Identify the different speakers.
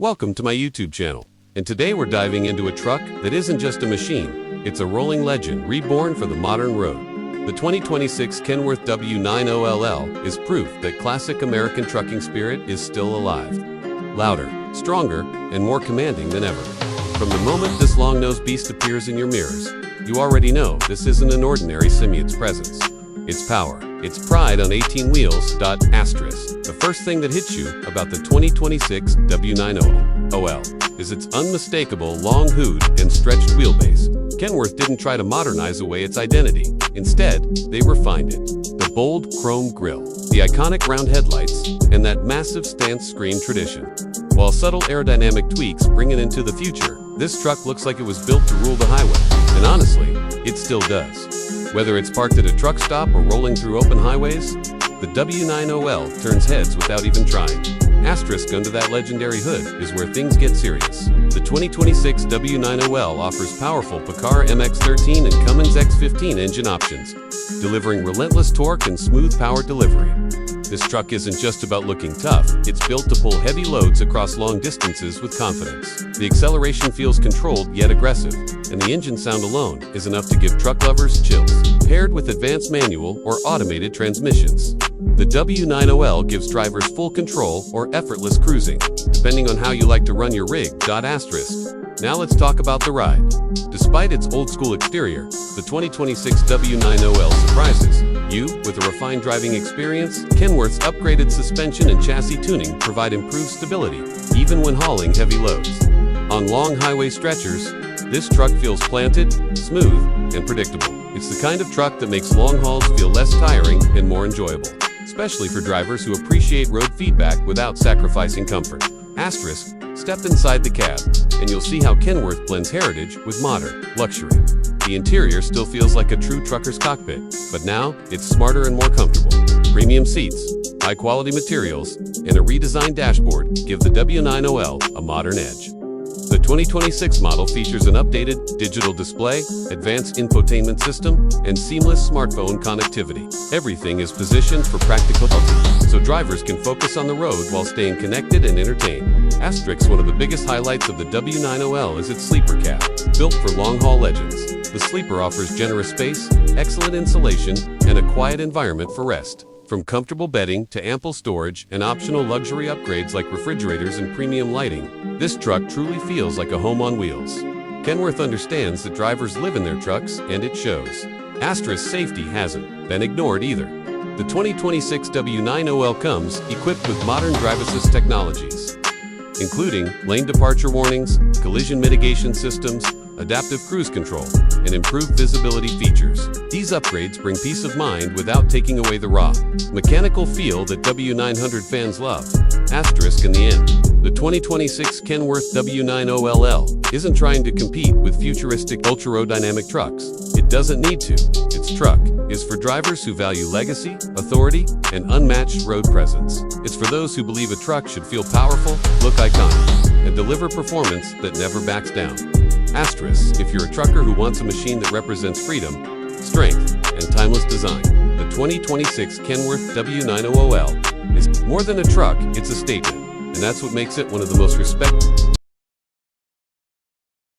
Speaker 1: Welcome to my YouTube channel, and today we're diving into a truck that isn't just a machine, it's a rolling legend reborn for the modern road. The 2026 Kenworth W900L is proof that classic American trucking spirit is still alive. Louder, stronger, and more commanding than ever. From the moment this long-nosed beast appears in your mirrors, you already know this isn't an ordinary simian's presence. Its power, its pride on 18 wheels. The first thing that hits you about the 2026 W900L is its unmistakable long hood and stretched wheelbase. Kenworth didn't try to modernize away its identity. Instead, they refined it. The bold chrome grille, the iconic round headlights, and that massive stance screen tradition. While subtle aerodynamic tweaks bring it into the future, this truck looks like it was built to rule the highway. And honestly, it still does. Whether it's parked at a truck stop or rolling through open highways, the W900L turns heads without even trying. Asterisk under that legendary hood is where things get serious. The 2026 W900L offers powerful PACCAR MX-13 and Cummins X-15 engine options, delivering relentless torque and smooth power delivery. This truck isn't just about looking tough, it's built to pull heavy loads across long distances with confidence. The acceleration feels controlled yet aggressive, and the engine sound alone is enough to give truck lovers chills. Paired with advanced manual or automated transmissions, the W900L gives drivers full control or effortless cruising, depending on how you like to run your rig. Now let's talk about the ride. Despite its old-school exterior, the 2026 W900L surprises you with a refined driving experience. Kenworth's upgraded suspension and chassis tuning provide improved stability, even when hauling heavy loads. On long highway stretchers, this truck feels planted, smooth, and predictable. It's the kind of truck that makes long hauls feel less tiring and more enjoyable, especially for drivers who appreciate road feedback without sacrificing comfort. Asterisk, step inside the cab, and you'll see how Kenworth blends heritage with modern luxury. The interior still feels like a true trucker's cockpit, but now it's smarter and more comfortable. Premium seats, high-quality materials, and a redesigned dashboard give the W900L a modern edge. The 2026 model features an updated digital display, advanced infotainment system, and seamless smartphone connectivity. Everything is positioned for practicality, so drivers can focus on the road while staying connected and entertained. Asterisk, one of the biggest highlights of the W900L is its sleeper cab. Built for long-haul legends, the sleeper offers generous space, excellent insulation, and a quiet environment for rest. From comfortable bedding to ample storage and optional luxury upgrades like refrigerators and premium lighting, this truck truly feels like a home on wheels. Kenworth understands that drivers live in their trucks, and it shows. Asterisk, safety hasn't been ignored either. The 2026 W900L comes equipped with modern drive assist technologies, including lane departure warnings, collision mitigation systems, adaptive cruise control, and improved visibility features. These upgrades bring peace of mind without taking away the raw, mechanical feel that W900 fans love. Asterisk, in the end, the 2026 Kenworth W900L isn't trying to compete with futuristic ultra-aerodynamic trucks. It doesn't need to. Its truck is for drivers who value legacy, authority, and unmatched road presence. It's for those who believe a truck should feel powerful, look iconic, and deliver performance that never backs down. Asterisk, if you're a trucker who wants a machine that represents freedom, strength, and timeless design, the 2026 Kenworth W900L is more than a truck, it's a statement. And that's what makes it one of the most respected